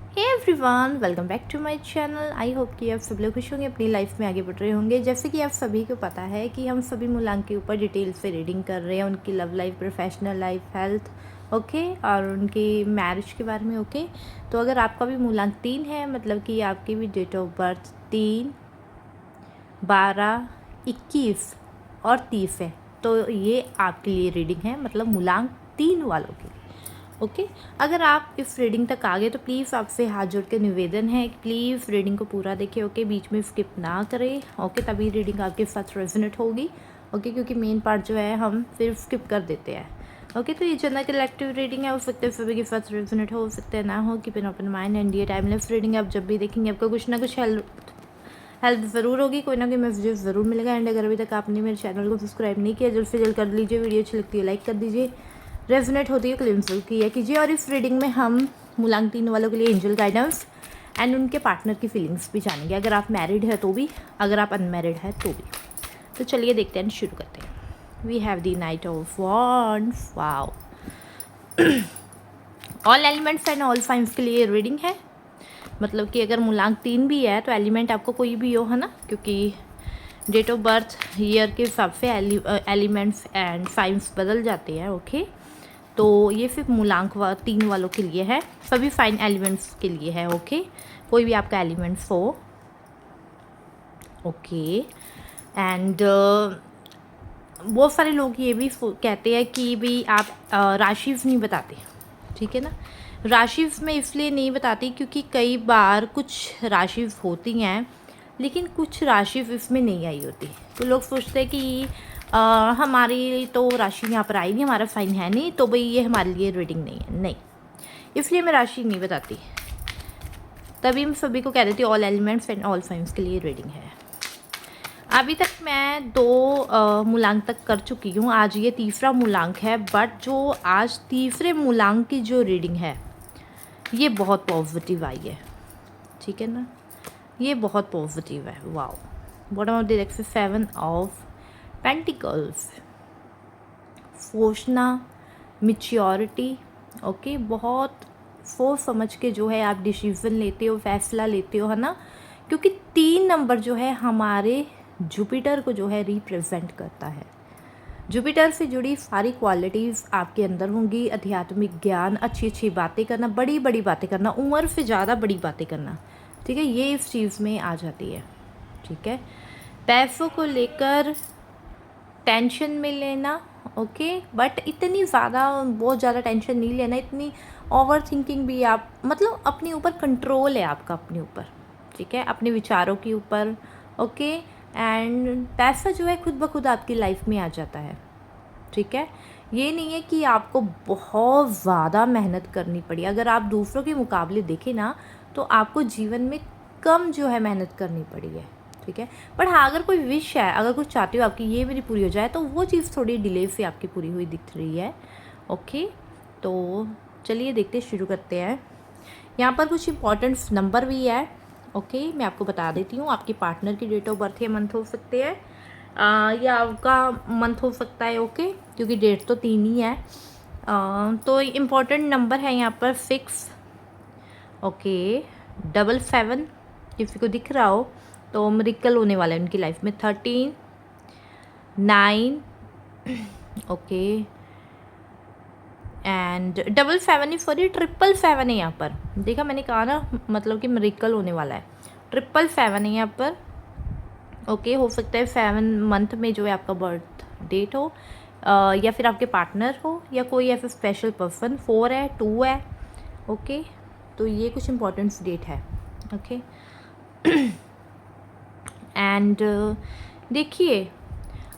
Hey everyone, welcome back to my channel. I hope कि आप सब लोग खुश होंगे, अपनी लाइफ में आगे बढ़ रहे होंगे। जैसे कि आप सभी को पता है कि हम सभी मूलांक के ऊपर डिटेल से रीडिंग कर रहे हैं, उनकी love life, professional life, health, okay, और उनकी मैरिज के बारे में। ओके, तो अगर आपका भी मूलांक 3 है, मतलब कि आपकी भी डेट ऑफ बर्थ 3, 12, 21 और 30 है, तो ये आपके लिए रीडिंग है, मतलब मूलांक 3 वालों के लिए। ओके, अगर आप इस रीडिंग तक आ गए तो प्लीज़ आपसे हाथ जोड़ के निवेदन है कि प्लीज़ रीडिंग को पूरा देखिए। ओके, बीच में स्किप ना करें। ओके, तभी रीडिंग आपके साथ रेजोनेट होगी। ओके, क्योंकि मेन पार्ट जो है हम फिर स्किप कर देते हैं। ओके, तो ये जनरल कलेक्टिव रीडिंग है, हो सकता है सभी के साथ रेजोनेट हो सकता है ना हो। Keep an open mind and ये टाइमलेस रीडिंग है, आप जब भी देखेंगे आपको कुछ ना कुछ हेल्प ज़रूर होगी, कोई ना कोई मैसेज ज़रूर मिलेगा। एंड अगर अभी तक आपने मेरे चैनल को सब्सक्राइब नहीं किया, जल्द से जल्द कर लीजिए। वीडियो अच्छी लगती है लाइक कर दीजिए, रेजोनेट होती है क्लेम किया कीजिए। और इस रीडिंग में हम मूलांक 3 वालों के लिए एंजल गाइडेंस एंड उनके पार्टनर की फीलिंग्स भी जानेंगे, अगर आप मैरिड है तो भी, अगर आप अनमैरिड है तो भी। तो चलिए देखते हैं, शुरू करते हैं। We have the night of wands. Wow, all elements and all science के लिए रीडिंग है, मतलब कि अगर मूलांक 3 भी है तो एलिमेंट आपको कोई भी हो, है ना, क्योंकि डेट ऑफ बर्थ ईयर के हिसाब से एलिमेंट्स एंड साइंस बदल जाते हैं। ओके, तो ये सिर्फ मूलांक 3 वालों के लिए है, सभी फाइन एलिमेंट्स के लिए है। ओके, कोई भी आपका एलिमेंट्स हो। ओके, एंड बहुत सारे लोग ये भी कहते हैं कि भी आप राशि नहीं बताते, ठीक है ना। राशि में इसलिए नहीं बताती क्योंकि कई बार कुछ राशि होती हैं लेकिन कुछ राशि इसमें नहीं आई होती, तो लोग सोचते हैं कि हमारी तो राशि यहाँ पर आई नहीं, हमारा साइन है नहीं, तो भाई ये हमारे लिए रीडिंग नहीं है। नहीं, इसलिए मैं राशि नहीं बताती, तभी मैं सभी को कह देती हूँ all elements and all science के लिए रीडिंग है। अभी तक मैं 2 मूलांक तक कर चुकी हूँ, आज ये तीसरा मूलांक है। बट जो आज तीसरे मूलांक की जो रीडिंग है ये बहुत पॉजिटिव आई है, ठीक है ना, ये बहुत पॉजिटिव है। Wow, bottom of the deck से 7 ऑफ पेंटिकल्स, सोचना, मिच्योरिटी। ओके, बहुत सोच समझ के जो है आप डिसीजन लेते हो, फैसला लेते हो, है ना, क्योंकि 3 नंबर जो है हमारे जुपिटर को जो है रिप्रेजेंट करता है। जुपिटर से जुड़ी सारी क्वालिटीज़ आपके अंदर होंगी, आध्यात्मिक ज्ञान, अच्छी अच्छी बातें करना, बड़ी बड़ी बातें करना, उम्र से ज़्यादा बड़ी बातें करना, ठीक है, ये इस चीज़ में आ जाती है। ठीक है, पैसों को लेकर टेंशन में लेना। ओके, बट इतनी ज़्यादा, बहुत ज़्यादा टेंशन नहीं लेना, इतनी ओवर थिंकिंग भी आप, मतलब अपने ऊपर कंट्रोल है आपका, अपने ऊपर, ठीक है, अपने विचारों के ऊपर। ओके, एंड पैसा जो है खुद ब खुद आपकी लाइफ में आ जाता है, ठीक है। ये नहीं है कि आपको बहुत ज़्यादा मेहनत करनी पड़ी, अगर आप दूसरों के मुकाबले देखें ना तो आपको जीवन में कम जो है मेहनत करनी पड़ी है, ठीक है। बट हाँ, अगर कोई विश है, अगर कुछ चाहते हो आपकी ये मेरी पूरी हो जाए, तो वो चीज़ थोड़ी डिले से आपकी पूरी हुई दिख रही है। ओके, तो चलिए देखते, शुरू करते हैं। यहाँ पर कुछ इंपॉर्टेंट नंबर भी है। ओके, मैं आपको बता देती हूँ, आपके पार्टनर की डेट ऑफ बर्थ या मंथ हो सकते हैं, या आपका मंथ हो सकता है। ओके, क्योंकि डेट तो 3 ही है। तो इम्पॉर्टेंट नंबर है यहाँ पर 6, ओके, 7, किसी को दिख रहा हो तो मिरेकल होने वाला है उनकी लाइफ में। 13, 9, ओके, एंड 7 ही, सॉरी 777 है यहाँ पर, देखा मैंने कहा ना, मतलब कि मिरेकल होने वाला है। 777 है यहाँ पर। ओके, हो सकता है 7 मंथ में जो है आपका बर्थ डेट हो, या फिर आपके पार्टनर हो, या कोई ऐसा स्पेशल पर्सन। 4 है, 2 है। ओके, तो ये कुछ इम्पोर्टेंट डेट है। ओके, एंड देखिए,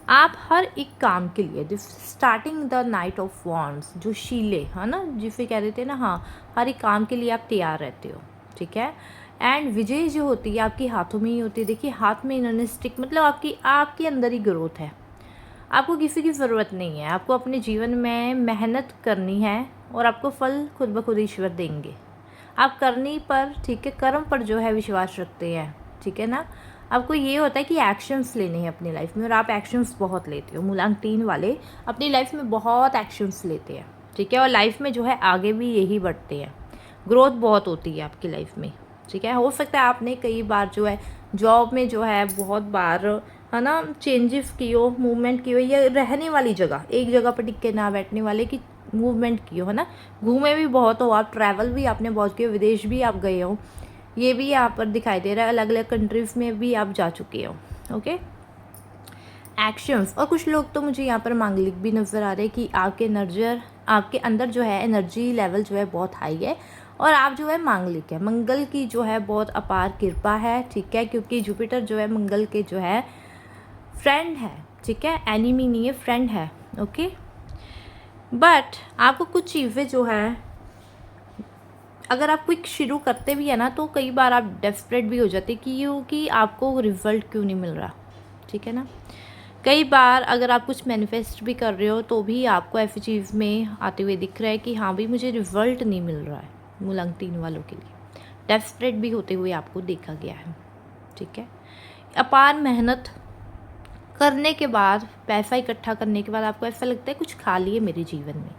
आप हर एक काम के लिए starting the night of wands, जो शीले है ना, जिसे कह देते हैं ना, हाँ, हर एक काम के लिए आप तैयार रहते हो, ठीक है। एंड विजय जो होती है आपके हाथों में ही होती है। देखिए, हाथ में इन्होंने स्टिक, मतलब आपके अंदर ही ग्रोथ है, आपको किसी की ज़रूरत नहीं है, आपको अपने जीवन में मेहनत करनी है और आपको फल खुद ब खुद ईश्वर देंगे। आप करनी पर, ठीक है, कर्म पर जो है विश्वास रखते हैं, ठीक है ना। आपको ये होता है कि एक्शंस लेने हैं अपनी लाइफ में, और आप एक्शंस बहुत लेते हो। मूलांक 3 वाले अपनी लाइफ में बहुत एक्शंस लेते हैं, ठीक है, और लाइफ में जो है आगे भी यही बढ़ते हैं। ग्रोथ बहुत होती है आपकी लाइफ में, ठीक है। हो सकता है आपने कई बार जो है जॉब में जो है बहुत बार है ना चेंजेस की हो, मूवमेंट की हो, या रहने वाली जगह एक जगह पर टिक के ना बैठने वाले की मूवमेंट की हो, है ना। घूमे भी बहुत हो आप, ट्रैवल भी आपने बहुत किया, विदेश भी आप गए हो, ये भी यहाँ पर दिखाई दे रहा है। अलग अलग कंट्रीज़ में भी आप जा चुके हो, ओके। एक्शंस, और कुछ लोग तो मुझे यहाँ पर मांगलिक भी नज़र आ रहे हैं कि आपके अंदर जो है एनर्जी लेवल जो है बहुत हाई है, और आप जो है मांगलिक है, मंगल की जो है बहुत अपार कृपा है, ठीक है। क्योंकि जुपिटर जो है मंगल के जो है फ्रेंड है, ठीक है, एनिमी नहीं है, फ्रेंड है, ओके। बट आपको कुछ चीज़ें जो है अगर आप क्विक शुरू करते भी है ना तो कई बार आप डेस्परेट भी हो जाते कि आपको रिजल्ट क्यों नहीं मिल रहा, ठीक है ना। कई बार अगर आप कुछ मैनिफेस्ट भी कर रहे हो तो भी आपको ऐसी चीज़ में आते हुए दिख रहा है कि हाँ भाई मुझे रिजल्ट नहीं मिल रहा है, मूलांक 3 वालों के लिए डेस्परेट भी होते हुए आपको देखा गया है, ठीक है। अपार मेहनत करने के बाद, पैसा इकट्ठा करने के बाद आपको ऐसा लगता है कुछ खाली है मेरे जीवन में,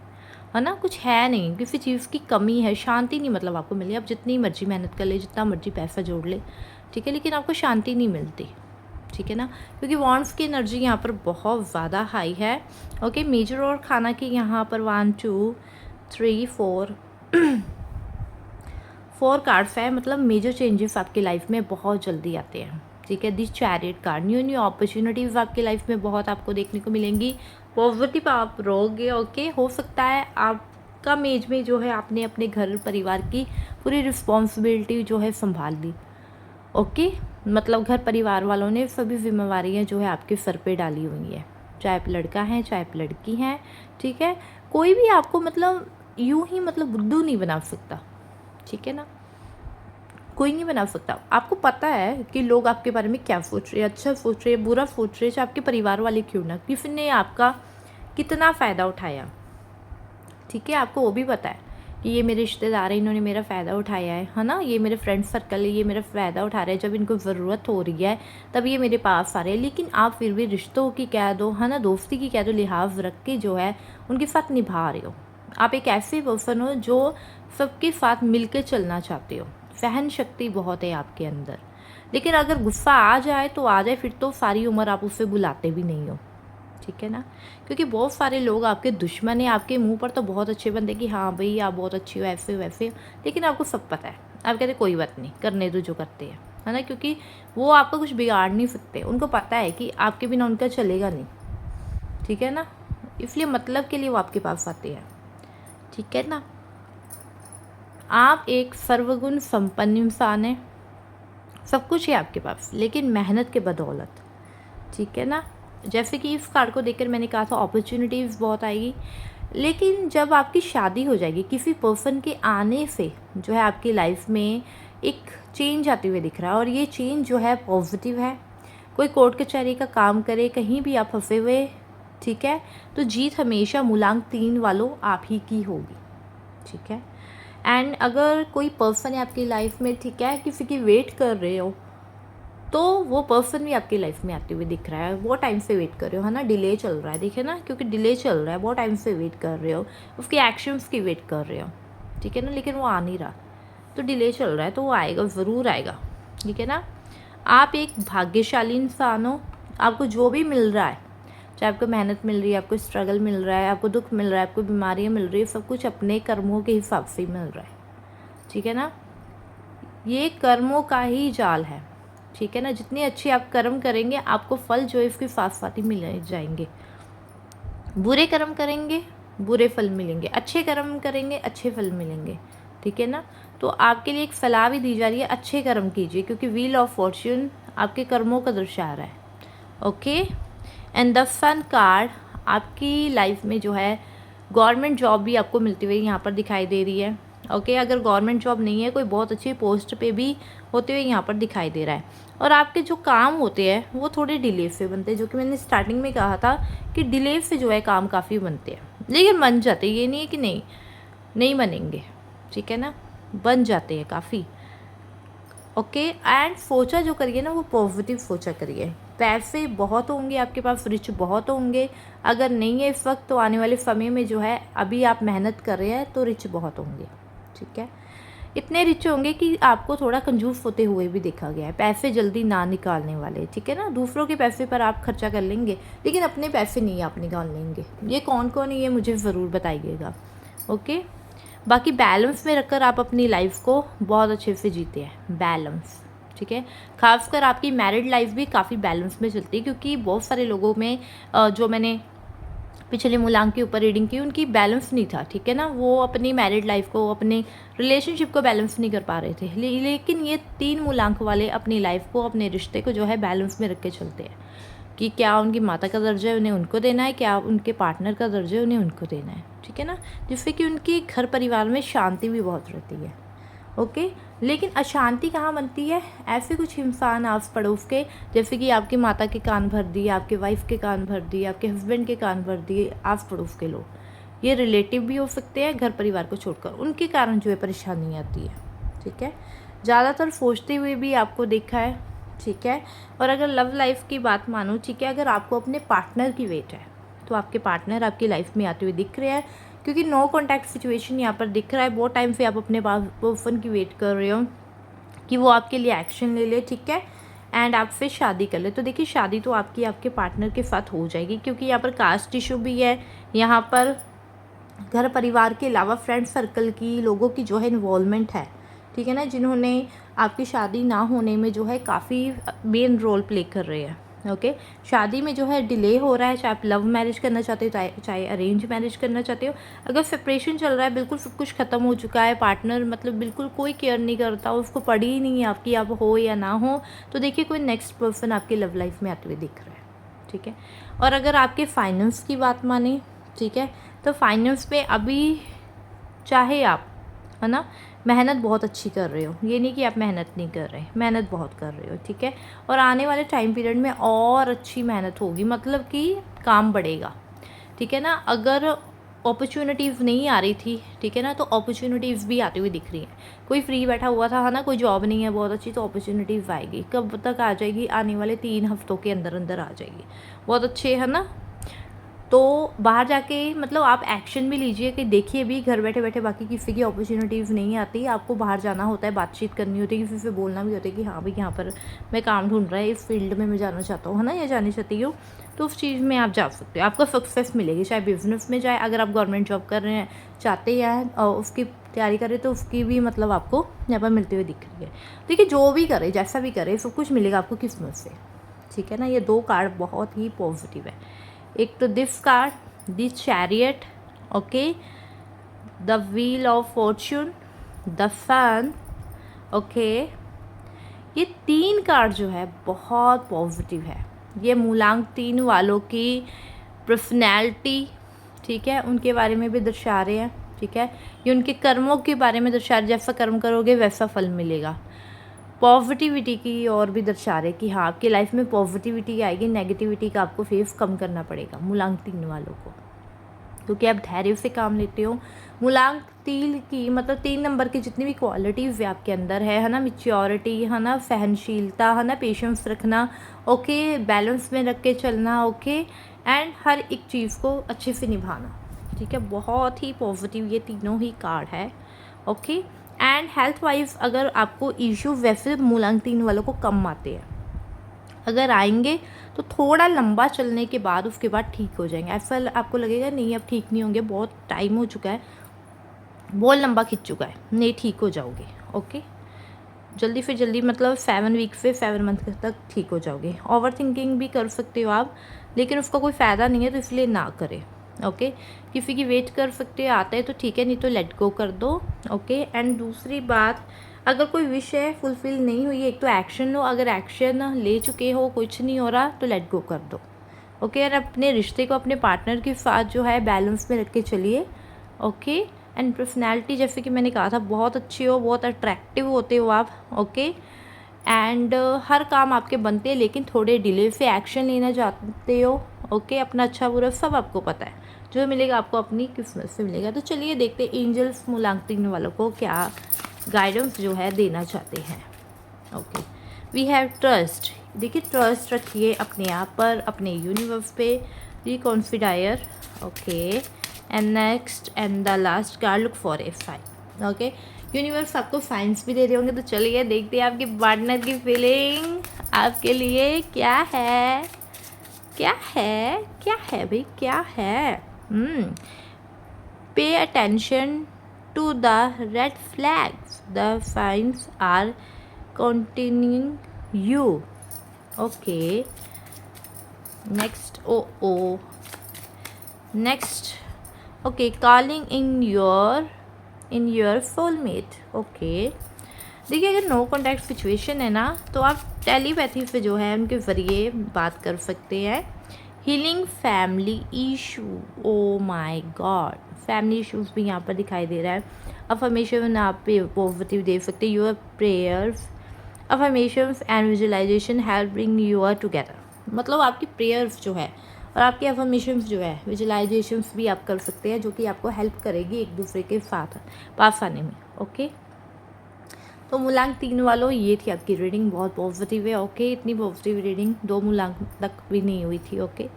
है ना, कुछ है नहीं, किसी चीज़ की कमी है, शांति नहीं मतलब आपको मिली। आप जितनी मर्जी मेहनत कर ले, जितना मर्जी पैसा जोड़ ले, ठीक है, लेकिन आपको शांति नहीं मिलती, ठीक है ना। क्योंकि वॉन्ड्स की एनर्जी यहाँ पर बहुत ज़्यादा हाई है, ओके। मेजर और खाना की यहाँ पर 1 2 3 4 4 कार्ड्स है, मतलब मेजर चेंजेस आपकी लाइफ में बहुत जल्दी आते हैं, ठीक है। This chariot card, new opportunities आपकी लाइफ में बहुत आपको देखने को मिलेंगी, पॉजिटिव आप रहोगे, ओके। हो सकता है आपका मेज में जो है आपने अपने घर परिवार की पूरी रिस्पॉन्सिबिलिटी जो है संभाल ली, ओके। मतलब घर परिवार वालों ने सभी जिम्मेवारियाँ जो है आपके सर पे डाली हुई है, चाहे आप लड़का हैं चाहे आप लड़की हैं, ठीक है। कोई भी आपको मतलब यूं ही मतलब बुद्धू नहीं बना सकता, ठीक है ना, कोई नहीं बना सकता। आपको पता है कि लोग आपके बारे में क्या सोच रहे हैं, अच्छा सोच रहे हैं, बुरा सोच रहे हैं, चाहे आपके परिवार वाले क्यों ना, किसी ने आपका कितना फ़ायदा उठाया, ठीक है। आपको वो भी पता है कि ये मेरे रिश्तेदार हैं, इन्होंने मेरा फ़ायदा उठाया है ना, ये मेरे फ्रेंड सर्कल है, ये मेरा फ़ायदा उठा रहे हैं, जब इनको ज़रूरत हो रही है तब ये मेरे पास आ रहे हैं। लेकिन आप फिर भी रिश्तों की कह दो, है ना, दोस्ती की कह दो, लिहाज रख के जो है उनके साथ निभा रहे हो। आप एक ऐसे पर्सन हो जो सबके साथ मिल के चलना चाहते हो, सहन शक्ति बहुत है आपके अंदर। लेकिन अगर गुस्सा आ जाए तो आ जाए, फिर तो सारी उम्र आप उससे बुलाते भी नहीं हो, ठीक है ना। क्योंकि बहुत सारे लोग आपके दुश्मन हैं, आपके मुंह पर तो बहुत अच्छे बनते कि हाँ भाई आप बहुत अच्छी हो, ऐसे वैसे, लेकिन आपको सब पता है, आप कहते कोई बात नहीं, करने दो जो करते हैं, है ना। क्योंकि वो आपको कुछ बिगाड़ नहीं सकते, उनको पता है कि आपके बिना उनका चलेगा नहीं, ठीक है ना। इसलिए मतलब के लिए वो आपके पास आते हैं, ठीक है ना। आप एक सर्वगुण संपन्न इंसान है, सब कुछ है आपके पास, लेकिन मेहनत के बदौलत, ठीक है ना। जैसे कि इस कार्ड को देखकर मैंने कहा था अपॉर्चुनिटीज़ बहुत आएगी, लेकिन जब आपकी शादी हो जाएगी किसी पर्सन के आने से जो है आपकी लाइफ में एक चेंज आते हुए दिख रहा है, और ये चेंज जो है पॉजिटिव है। कोई कोर्ट कचहरी का काम करे, कहीं भी आप फंसे हुए, ठीक है, तो जीत हमेशा मूलांक 3 वालों आप ही की होगी, ठीक है। एंड अगर कोई पर्सन है आपकी लाइफ में, ठीक है, किसी की वेट कर रहे हो, तो वो पर्सन भी आपकी लाइफ में आते हुए दिख रहा है। बहुत टाइम से वेट कर रहे हो, है ना, डिले चल रहा है, देखिए ना, क्योंकि डिले चल रहा है, बहुत टाइम से वेट कर रहे हो, उसके एक्शंस की वेट कर रहे हो, ठीक है ना, लेकिन वो आ नहीं रहा, तो डिले चल रहा है, तो वो आएगा, ज़रूर आएगा, ठीक है ना। आप एक भाग्यशाली इंसान हो, आपको जो भी मिल रहा है, चाहे आपको मेहनत मिल रही है, आपको स्ट्रगल मिल रहा है, आपको दुख मिल रहा है, आपको बीमारियाँ मिल रही है, सब कुछ अपने कर्मों के हिसाब से मिल रहा है, ठीक है ना। ये कर्मों का ही जाल है, ठीक है ना। जितने अच्छे आप कर्म करेंगे आपको फल जो है इसके साथ साथ ही मिल जाएंगे। बुरे कर्म करेंगे बुरे फल मिलेंगे, अच्छे कर्म करेंगे अच्छे फल मिलेंगे, ठीक है ना। तो आपके लिए एक सलाह भी दी जा रही है, अच्छे कर्म कीजिए, क्योंकि व्हील ऑफ फॉर्च्यून आपके कर्मों का दर्शा रहा है, okay. And the sun card आपकी लाइफ में जो है गवर्नमेंट जॉब भी आपको मिलती हुई यहाँ पर दिखाई दे रही है, ओके। अगर गवर्नमेंट जॉब नहीं है, कोई बहुत अच्छी पोस्ट पे भी होते हुए यहाँ पर दिखाई दे रहा है। और आपके जो काम होते हैं वो थोड़े डिले से बनते हैं, जो कि मैंने स्टार्टिंग में कहा था कि डिले से जो है काम काफ़ी बनते हैं, लेकिन बन जाते हैं, ये नहीं है कि नहीं बनेंगे, ठीक है ना, बन जाते हैं काफ़ी, ओके। एंड सोचा जो करिए ना वो पॉजिटिव सोचा करिए। पैसे बहुत होंगे आपके पास, रिच बहुत होंगे, अगर नहीं है इस वक्त तो आने वाले समय में जो है, अभी आप मेहनत कर रहे हैं तो रिच बहुत होंगे, ठीक है। इतने रिच होंगे कि आपको थोड़ा कंजूस होते हुए भी देखा गया है, पैसे जल्दी ना निकालने वाले, ठीक है ना। दूसरों के पैसे पर आप खर्चा कर लेंगे लेकिन अपने पैसे नहीं आप निकाल लेंगे। ये कौन कौन है ये मुझे ज़रूर बताइएगा, ओके। बाकी बैलेंस में रखकर आप अपनी लाइफ को बहुत अच्छे से जीते हैं, बैलेंस, ठीक है। खासकर आपकी मैरिड लाइफ भी काफ़ी बैलेंस में चलती है, क्योंकि बहुत सारे लोगों में जो मैंने पिछले मूलांक के ऊपर रीडिंग की उनकी बैलेंस नहीं था, ठीक है ना। वो अपनी मैरिड लाइफ को, अपने रिलेशनशिप को बैलेंस नहीं कर पा रहे थे। लेकिन ये 3 मूलांक वाले अपनी लाइफ को, अपने रिश्ते को जो है बैलेंस में रख के चलते हैं कि क्या उनकी माता का दर्जा है उन्हें उनको देना है, क्या उनके पार्टनर का दर्जा है उन्हें उनको देना है, ठीक है ना। जिससे कि उनकी घर परिवार में शांति भी बहुत रहती है, ओके। लेकिन अशांति कहाँ बनती है, ऐसे कुछ इंसान आस पड़ोस के, जैसे कि आपकी माता के कान भर दिए, आपके वाइफ के कान भर दिए, आपके हस्बैंड के कान भर दिए, आस पड़ोस के लोग, ये रिलेटिव भी हो सकते हैं, घर परिवार को छोड़कर, उनके कारण जो है परेशानी आती है, ठीक है। ज़्यादातर सोचते हुए भी आपको देखा है, ठीक है। और अगर लव लाइफ की बात मानो, ठीक है, अगर आपको अपने पार्टनर की वेट है तो आपके पार्टनर आपकी लाइफ में आते हुए दिख रहे हैं, क्योंकि नो कॉन्टैक्ट सिचुएशन यहाँ पर दिख रहा है। बहुत टाइम से आप अपने पर्सन की वेट कर रहे हो कि वो आपके लिए एक्शन ले ले, ठीक है, एंड आप फिर शादी कर ले। तो देखिए शादी तो आपकी आपके पार्टनर के साथ हो जाएगी, क्योंकि यहाँ पर कास्ट इशू भी है, यहाँ पर घर परिवार के अलावा फ्रेंड सर्कल की लोगों की जो है इन्वॉल्वमेंट है, ठीक है ना, जिन्होंने आपकी शादी ना होने में जो है काफ़ी मेन रोल प्ले कर रहे हैं, ओके। शादी में जो है डिले हो रहा है, चाहे आप लव मैरिज करना चाहते हो चाहे अरेंज मैरिज करना चाहते हो। अगर सेपरेशन चल रहा है, बिल्कुल सब कुछ ख़त्म हो चुका है, पार्टनर मतलब बिल्कुल कोई केयर नहीं करता, उसको पड़ी ही नहीं है आपकी, आप हो या ना हो, तो देखिए कोई नेक्स्ट पर्सन आपकी लव लाइफ में आते हुए दिख रहा है, ठीक है। और अगर आपके फाइनेंस की बात माने, ठीक है, तो फाइनेंस पे अभी चाहे आप, है ना, मेहनत बहुत अच्छी कर रहे हो, ये नहीं कि आप मेहनत नहीं कर रहे, मेहनत बहुत कर रहे हो, ठीक है। और आने वाले टाइम पीरियड में और अच्छी मेहनत होगी, मतलब कि काम बढ़ेगा, ठीक है ना। अगर अपॉर्चुनिटीज़ नहीं आ रही थी, ठीक है ना, तो अपॉर्चुनिटीज़ भी आती हुई दिख रही हैं। कोई फ्री बैठा हुआ था, है ना, कोई जॉब नहीं है बहुत अच्छी, तो अपॉर्चुनिटीज़ आएगी। कब तक आ जाएगी, आने वाले 3 हफ्तों के अंदर अंदर आ जाएगी, बहुत अच्छे, है ना। तो बाहर जाके मतलब आप एक्शन भी लीजिए कि देखिए भी, घर बैठे बैठे बाकी किसी की अपॉर्चुनिटीज़ नहीं आती, आपको बाहर जाना होता है, बातचीत करनी होती है, किसी से बोलना भी होता है कि हाँ भाई यहाँ पर मैं काम ढूंढ रहा है, इस फील्ड में मैं जाना चाहता हूँ, है ना, या जानी चाहती हूँ, तो उस चीज़ में आप जा सकते हो, आपको सक्सेस मिलेगी, चाहे बिजनेस में जाए, अगर आप गवर्नमेंट जॉब कर रहे हैं चाहते हैं और उसकी तैयारी करें तो उसकी भी मतलब आपको यहाँ पर मिलती हुई दिख रही है। देखिए जो भी करे, जैसा भी करे, सब कुछ मिलेगा आपको किस्मत से, ठीक है ना। ये 2 कार्ड बहुत ही पॉजिटिव है, एक तो this card, this chariot, okay, the wheel of fortune, the sun, okay. ये 3 कार्ड जो है बहुत पॉजिटिव है, ये मूलांक 3 वालों की पर्सनैलिटी, ठीक है, उनके बारे में भी दर्शा रहे हैं, ठीक है। ये उनके कर्मों के बारे में दर्शा रहे, जैसा कर्म करोगे वैसा फल मिलेगा। पॉजिटिविटी की और भी दर्शा रहे कि हाँ आपकी लाइफ में पॉजिटिविटी आएगी, नेगेटिविटी का आपको फेस कम करना पड़ेगा मूलांक 3 वालों को, क्योंकि आप धैर्य से काम लेते हो। मूलांक 3 की मतलब 3 नंबर की जितनी भी क्वालिटीज़ आपके अंदर है ना, मैच्योरिटी, है ना, सहनशीलता, है ना, पेशेंस रखना, ओके, बैलेंस में रख के चलना, ओके, एंड हर एक चीज़ को अच्छे से निभाना, ठीक है, बहुत ही पॉजिटिव ये तीनों ही कार्ड है, ओके। एंड हेल्थ वाइज अगर आपको इश्यू वैसे मूलांक 3 वालों को कम आते हैं, अगर आएंगे तो थोड़ा लंबा चलने के बाद उसके बाद ठीक हो जाएंगे। ऐसा आपको लगेगा नहीं अब ठीक नहीं होंगे, बहुत टाइम हो चुका है, बहुत लंबा खिंच चुका है, नहीं ठीक हो जाओगे, ओके, जल्दी से जल्दी, मतलब 7 वीक से 7 मंथ तक ठीक हो जाओगे। ओवर थिंकिंग भी कर सकते हो आप, लेकिन उसका कोई फ़ायदा नहीं है, तो इसलिए ना करें, ओके। किसी की वेट कर सकते हो, आता है तो ठीक है, नहीं तो लेट गो कर दो, ओके। एंड दूसरी बात, अगर कोई विश है फुलफिल नहीं हुई है, एक तो एक्शन लो, अगर एक्शन ले चुके हो कुछ नहीं हो रहा तो लेट गो कर दो, ओके। और अपने रिश्ते को अपने पार्टनर के साथ जो है बैलेंस में रख के चलिए, ओके। एंड पर्सनैलिटी जैसे कि मैंने कहा था बहुत अच्छी हो, बहुत अट्रैक्टिव होते हो आप, ओके। एंड हर काम आपके बनते हैं, लेकिन थोड़े डिले से एक्शन लेना चाहते हो, ओके। अपना अच्छा बुरा सब आपको पता है, जो मिलेगा आपको अपनी किस्मत से मिलेगा। तो चलिए देखते हैं एंजल्स मूलांक 3 वालों को क्या गाइडेंस जो है देना चाहते हैं, ओके। वी हैव ट्रस्ट, देखिए ट्रस्ट रखिए अपने आप पर, अपने यूनिवर्स पे, be confident, okay. And next and the last card, look for a sign, okay. Universe आपको साइंस भी दे रहे होंगे। तो चलिए देखते हैं आपकी पार्टनर की फीलिंग आपके लिए क्या है, क्या है, क्या है भाई, क्या है। Pay attention to the red flags, the signs are continuing you. Okay, next, oh next, okay, calling in your soulmate. Okay, देखिए अगर नो कॉन्टैक्ट सिचुएशन है ना, तो आप टेलीपैथी से जो है उनके ज़रिए बात कर सकते हैं। Healing family issue, oh my God, family issues भी यहाँ पर दिखाई दे रहा है। अफर्मेशन आप पे पॉजिटिव दे सकते हैं। Your prayers, affirmations and visualisation help bring your together, मतलब आपकी प्रेयर्स जो है और आपके अफर्मेशंस जो है, विजुअलाइजेशंस भी आप कर सकते हैं, जो कि आपको हेल्प करेगी एक दूसरे के साथ पास आने में। ओके, तो मूलांक 3 वालों, ये थी आपकी रीडिंग, बहुत पॉजिटिव है। ओके, इतनी पॉजिटिव रीडिंग 2 मूलांक तक भी नहीं हुई थी। ओके,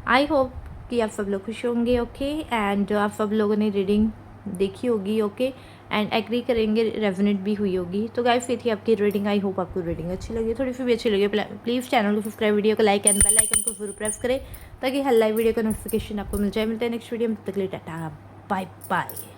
आई होप कि आप सब लोग खुश होंगे। ओके, एंड आप सब लोगों ने रीडिंग देखी होगी। ओके, एंड एग्री करेंगे, रेजोनेट भी हुई होगी। तो गाइस ये थी आपकी रीडिंग। आई होप आपको रीडिंग अच्छी लगी, थोड़ी सी भी अच्छी लगी। प्लीज़ चैनल को सब्सक्राइब, वीडियो को लाइक एंड बेल आइकन को जरूर प्रेस करें ताकि हर लाइव वीडियो का नोटिफिकेशन आपको मिल जाए। मिलते हैं नेक्स्ट वीडियो में, तब तक के लिए टाटा, बाय बाय।